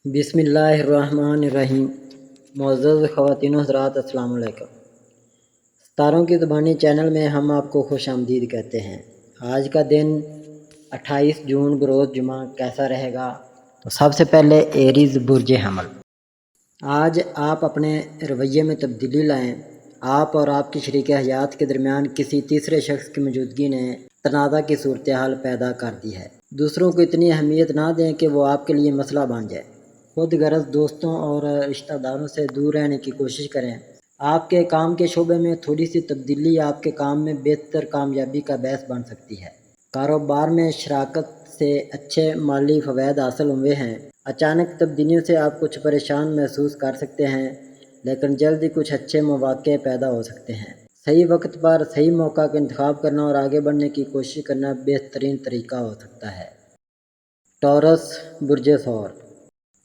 بسم اللہ الرحمن الرحیم۔ معزز خواتین و حضرات، السلام علیکم۔ ستاروں کی زبانی چینل میں ہم آپ کو خوش آمدید کہتے ہیں۔ آج کا دن 28 جون بروز جمعہ کیسا رہے گا؟ تو سب سے پہلے ایریز برج حمل، آج آپ اپنے رویے میں تبدیلی لائیں۔ آپ اور آپ کی شریک حیات کے درمیان کسی تیسرے شخص کی موجودگی نے تنازع کی صورتحال پیدا کر دی ہے۔ دوسروں کو اتنی اہمیت نہ دیں کہ وہ آپ کے لیے مسئلہ بن جائے۔ خود غرض دوستوں اور رشتہ داروں سے دور رہنے کی کوشش کریں۔ آپ کے کام کے شعبے میں تھوڑی سی تبدیلی آپ کے کام میں بہتر کامیابی کا باعث بن سکتی ہے۔ کاروبار میں شراکت سے اچھے مالی فوائد حاصل ہوئے ہیں۔ اچانک تبدیلیوں سے آپ کچھ پریشان محسوس کر سکتے ہیں، لیکن جلد ہی کچھ اچھے مواقع پیدا ہو سکتے ہیں۔ صحیح وقت پر صحیح موقع کا انتخاب کرنا اور آگے بڑھنے کی کوشش کرنا بہترین طریقہ ہو سکتا ہے۔ ٹورس برج ثور،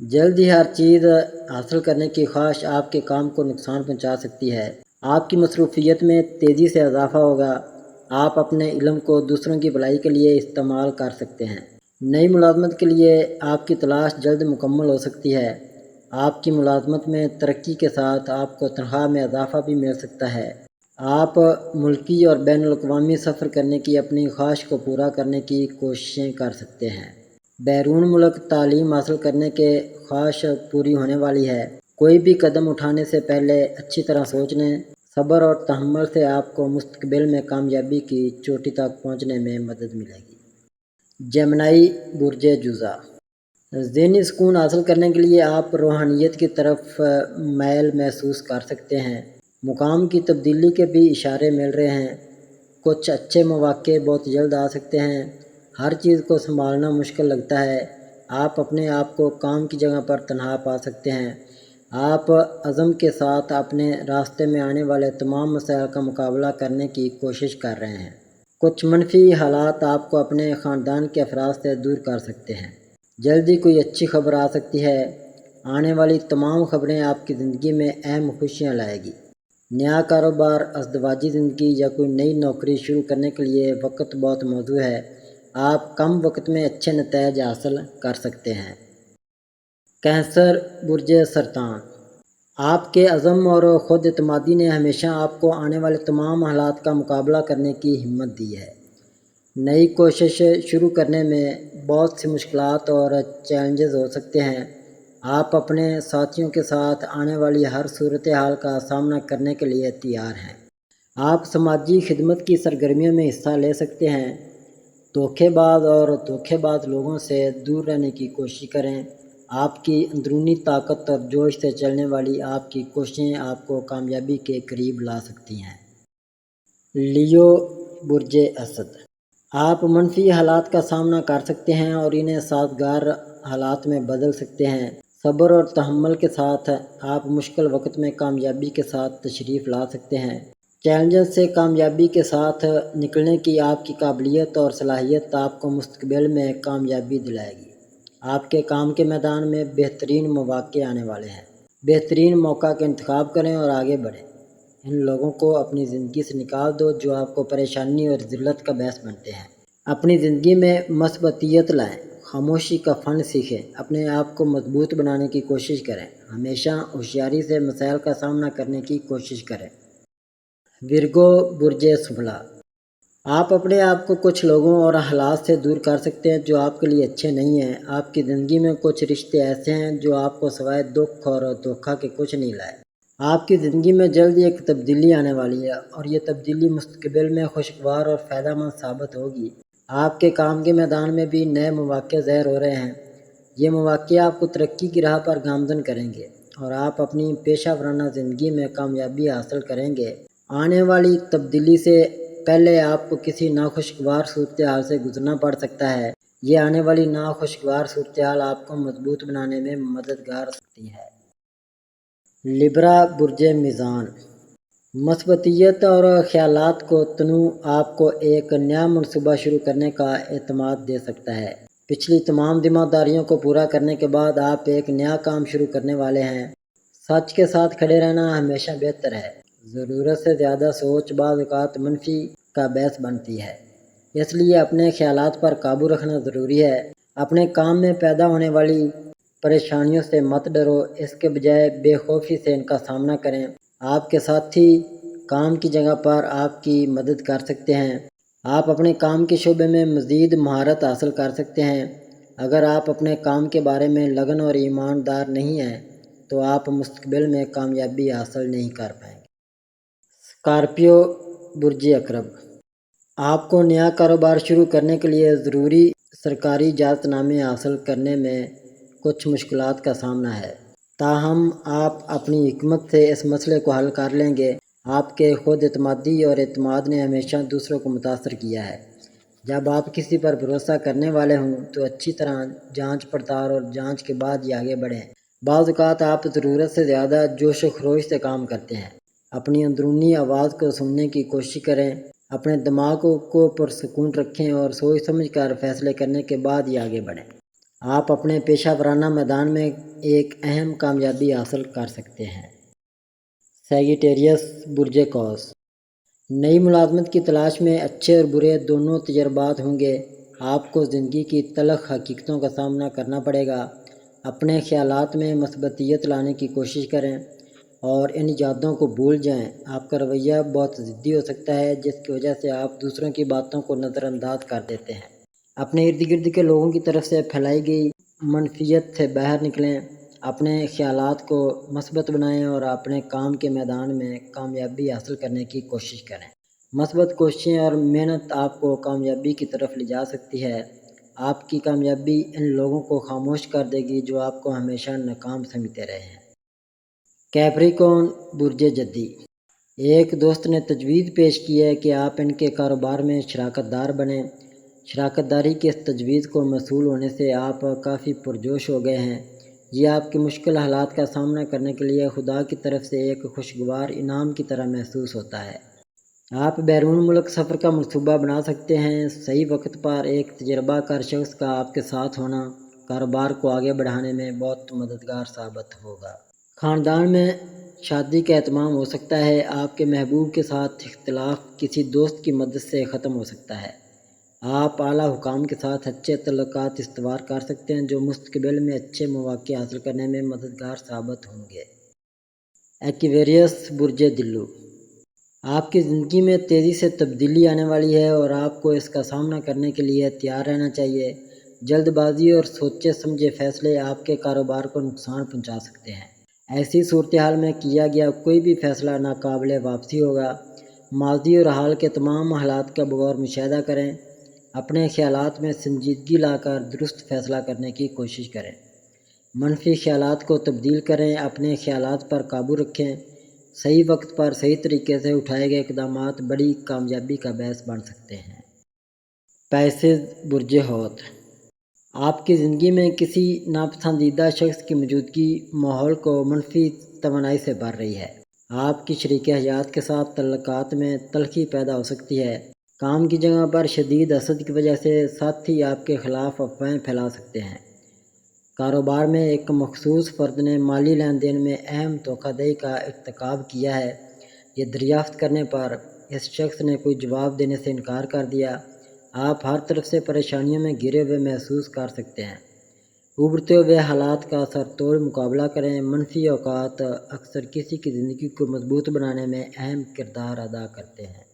جلد ہی ہر چیز حاصل کرنے کی خواہش آپ کے کام کو نقصان پہنچا سکتی ہے۔ آپ کی مصروفیت میں تیزی سے اضافہ ہوگا۔ آپ اپنے علم کو دوسروں کی بھلائی کے لیے استعمال کر سکتے ہیں۔ نئی ملازمت کے لیے آپ کی تلاش جلد مکمل ہو سکتی ہے۔ آپ کی ملازمت میں ترقی کے ساتھ آپ کو تنخواہ میں اضافہ بھی مل سکتا ہے۔ آپ ملکی اور بین الاقوامی سفر کرنے کی اپنی خواہش کو پورا کرنے کی کوششیں کر سکتے ہیں۔ بیرون ملک تعلیم حاصل کرنے کے خواہش پوری ہونے والی ہے۔ کوئی بھی قدم اٹھانے سے پہلے اچھی طرح سوچ لیں۔ صبر اور تحمل سے آپ کو مستقبل میں کامیابی کی چوٹی تک پہنچنے میں مدد ملے گی۔ جیمنائی برج جوزا، ذہنی سکون حاصل کرنے کے لیے آپ روحانیت کی طرف میل محسوس کر سکتے ہیں۔ مقام کی تبدیلی کے بھی اشارے مل رہے ہیں۔ کچھ اچھے مواقع بہت جلد آ سکتے ہیں۔ ہر چیز کو سنبھالنا مشکل لگتا ہے۔ آپ اپنے آپ کو کام کی جگہ پر تنہا پا سکتے ہیں۔ آپ عزم کے ساتھ اپنے راستے میں آنے والے تمام مسائل کا مقابلہ کرنے کی کوشش کر رہے ہیں۔ کچھ منفی حالات آپ کو اپنے خاندان کے افراد سے دور کر سکتے ہیں۔ جلدی کوئی اچھی خبر آ سکتی ہے۔ آنے والی تمام خبریں آپ کی زندگی میں اہم خوشیاں لائے گی۔ نیا کاروبار، ازدواجی زندگی یا کوئی نئی نوکری شروع کرنے کے لیے وقت بہت موزوں ہے۔ آپ کم وقت میں اچھے نتائج حاصل کر سکتے ہیں۔ کینسر برج سرطان، آپ کے عزم اور خود اعتمادی نے ہمیشہ آپ کو آنے والے تمام حالات کا مقابلہ کرنے کی ہمت دی ہے۔ نئی کوشش شروع کرنے میں بہت سی مشکلات اور چیلنجز ہو سکتے ہیں۔ آپ اپنے ساتھیوں کے ساتھ آنے والی ہر صورتحال کا سامنا کرنے کے لیے تیار ہیں۔ آپ سماجی خدمت کی سرگرمیوں میں حصہ لے سکتے ہیں۔ دھوکے باز لوگوں سے دور رہنے کی کوشش کریں۔ آپ کی اندرونی طاقت اور جوش سے چلنے والی آپ کی کوششیں آپ کو کامیابی کے قریب لا سکتی ہیں۔ لیو برج اسد، آپ منفی حالات کا سامنا کر سکتے ہیں اور انہیں سازگار حالات میں بدل سکتے ہیں۔ صبر اور تحمل کے ساتھ آپ مشکل وقت میں کامیابی کے ساتھ تشریف لا سکتے ہیں۔ چیلنجز سے کامیابی کے ساتھ نکلنے کی آپ کی قابلیت اور صلاحیت آپ کو مستقبل میں کامیابی دلائے گی۔ آپ کے کام کے میدان میں بہترین مواقع آنے والے ہیں۔ بہترین موقع کا انتخاب کریں اور آگے بڑھیں۔ ان لوگوں کو اپنی زندگی سے نکال دو جو آپ کو پریشانی اور ذلت کا باعث بنتے ہیں۔ اپنی زندگی میں مثبتیت لائیں۔ خاموشی کا فن سیکھیں۔ اپنے آپ کو مضبوط بنانے کی کوشش کریں۔ ہمیشہ ہوشیاری سے مسائل کا سامنا کرنے کی کوشش کریں۔ ورگو برج سنبھلا، آپ اپنے آپ کو کچھ لوگوں اور حالات سے دور کر سکتے ہیں جو آپ کے لیے اچھے نہیں ہیں۔ آپ کی زندگی میں کچھ رشتے ایسے ہیں جو آپ کو سوائے دکھ اور دھوکہ کے کچھ نہیں لائے۔ آپ کی زندگی میں جلد ایک تبدیلی آنے والی ہے اور یہ تبدیلی مستقبل میں خوشگوار اور فائدہ مند ثابت ہوگی۔ آپ کے کام کے میدان میں بھی نئے مواقع ظاہر ہو رہے ہیں۔ یہ مواقع آپ کو ترقی کی راہ پر گامزن کریں گے اور آپ اپنی پیشہ ورانہ زندگی میں کامیابی حاصل کریں گے۔ آنے والی تبدیلی سے پہلے آپ کو کسی ناخوشگوار صورتحال سے گزرنا پڑ سکتا ہے۔ یہ آنے والی ناخوشگوار صورتحال آپ کو مضبوط بنانے میں مددگار سکتی ہے۔ لبرا برج میزان، مثبتیت اور خیالات کو تنوع آپ کو ایک نیا منصوبہ شروع کرنے کا اعتماد دے سکتا ہے۔ پچھلی تمام ذمہ داریوں کو پورا کرنے کے بعد آپ ایک نیا کام شروع کرنے والے ہیں۔ سچ کے ساتھ کھڑے رہنا ہمیشہ بہتر ہے۔ ضرورت سے زیادہ سوچ بعض اوقات منفی کا باعث بنتی ہے، اس لیے اپنے خیالات پر قابو رکھنا ضروری ہے۔ اپنے کام میں پیدا ہونے والی پریشانیوں سے مت ڈرو، اس کے بجائے بے خوفی سے ان کا سامنا کریں۔ آپ کے ساتھی کام کی جگہ پر آپ کی مدد کر سکتے ہیں۔ آپ اپنے کام کے شعبے میں مزید مہارت حاصل کر سکتے ہیں۔ اگر آپ اپنے کام کے بارے میں لگن اور ایماندار نہیں ہیں تو آپ مستقبل میں کامیابی حاصل نہیں کر پائیں گے۔ اسکارپیو برج عقرب، آپ کو نیا کاروبار شروع کرنے کے لیے ضروری سرکاری اجازت نامے حاصل کرنے میں کچھ مشکلات کا سامنا ہے، تاہم آپ اپنی حکمت سے اس مسئلے کو حل کر لیں گے۔ آپ کے خود اعتمادی اور اعتماد نے ہمیشہ دوسروں کو متاثر کیا ہے۔ جب آپ کسی پر بھروسہ کرنے والے ہوں تو اچھی طرح جانچ پڑتال اور جانچ کے بعد ہی آگے بڑھیں۔ بعض اوقات آپ ضرورت سے زیادہ جوش و خروش سے کام کرتے ہیں۔ اپنی اندرونی آواز کو سننے کی کوشش کریں، اپنے دماغ کو پرسکون رکھیں اور سوچ سمجھ کر فیصلے کرنے کے بعد ہی آگے بڑھیں۔ آپ اپنے پیشہ ورانہ میدان میں ایک اہم کامیابی حاصل کر سکتے ہیں۔ سیجیٹیریس برج قوس، نئی ملازمت کی تلاش میں اچھے اور برے دونوں تجربات ہوں گے۔ آپ کو زندگی کی تلخ حقیقتوں کا سامنا کرنا پڑے گا۔ اپنے خیالات میں مثبتیت لانے کی کوشش کریں اور ان ایجادوں کو بھول جائیں۔ آپ کا رویہ بہت ضدی ہو سکتا ہے، جس کی وجہ سے آپ دوسروں کی باتوں کو نظر انداز کر دیتے ہیں۔ اپنے ارد گرد کے لوگوں کی طرف سے پھیلائی گئی منفیت سے باہر نکلیں، اپنے خیالات کو مثبت بنائیں اور اپنے کام کے میدان میں کامیابی حاصل کرنے کی کوشش کریں۔ مثبت کوششیں اور محنت آپ کو کامیابی کی طرف لے جا سکتی ہے۔ آپ کی کامیابی ان لوگوں کو خاموش کر دے گی جو آپ کو ہمیشہ ناکام سمجھتے رہے ہیں۔ کیپریکون برج جدی، ایک دوست نے تجویز پیش کی ہے کہ آپ ان کے کاروبار میں شراکت دار بنیں۔ شراکت داری کی اس تجویز کو موصول ہونے سے آپ کافی پرجوش ہو گئے ہیں۔ یہ آپ کے مشکل حالات کا سامنا کرنے کے لیے خدا کی طرف سے ایک خوشگوار انعام کی طرح محسوس ہوتا ہے۔ آپ بیرون ملک سفر کا منصوبہ بنا سکتے ہیں۔ صحیح وقت پر ایک تجربہ کار شخص کا آپ کے ساتھ ہونا کاروبار کو آگے بڑھانے میں بہت مددگار ثابت ہوگا۔ خاندان میں شادی کا اہتمام ہو سکتا ہے۔ آپ کے محبوب کے ساتھ اختلاف کسی دوست کی مدد سے ختم ہو سکتا ہے۔ آپ اعلیٰ حکام کے ساتھ اچھے تعلقات استوار کر سکتے ہیں جو مستقبل میں اچھے مواقع حاصل کرنے میں مددگار ثابت ہوں گے۔ ایکویریس برج دلو، آپ کی زندگی میں تیزی سے تبدیلی آنے والی ہے اور آپ کو اس کا سامنا کرنے کے لیے تیار رہنا چاہیے۔ جلد بازی اور سوچے سمجھے فیصلے آپ کے کاروبار کو نقصان پہنچا سکتے ہیں۔ ایسی صورتحال میں کیا گیا کوئی بھی فیصلہ ناقابل واپسی ہوگا۔ ماضی اور حال کے تمام حالات کا بغور مشاہدہ کریں۔ اپنے خیالات میں سنجیدگی لا کر درست فیصلہ کرنے کی کوشش کریں۔ منفی خیالات کو تبدیل کریں، اپنے خیالات پر قابو رکھیں۔ صحیح وقت پر صحیح طریقے سے اٹھائے گئے اقدامات بڑی کامیابی کا باعث بن سکتے ہیں۔ پیسز برج حوت، آپ کی زندگی میں کسی ناپسندیدہ شخص کی موجودگی ماحول کو منفی توانائی سے بھر رہی ہے۔ آپ کی شریک حیات کے ساتھ تعلقات میں تلخی پیدا ہو سکتی ہے۔ کام کی جگہ پر شدید حسد کی وجہ سے ساتھی آپ کے خلاف افواہیں پھیلا سکتے ہیں۔ کاروبار میں ایک مخصوص فرد نے مالی لین دین میں اہم دھوکہ دہی کا ارتکاب کیا ہے۔ یہ دریافت کرنے پر اس شخص نے کوئی جواب دینے سے انکار کر دیا۔ آپ ہر طرف سے پریشانیوں میں گھرے ہوئے محسوس کر سکتے ہیں۔ ابھرتے ہوئے حالات کا سر توڑ مقابلہ کریں۔ منفی اوقات اکثر کسی کی زندگی کو مضبوط بنانے میں اہم کردار ادا کرتے ہیں۔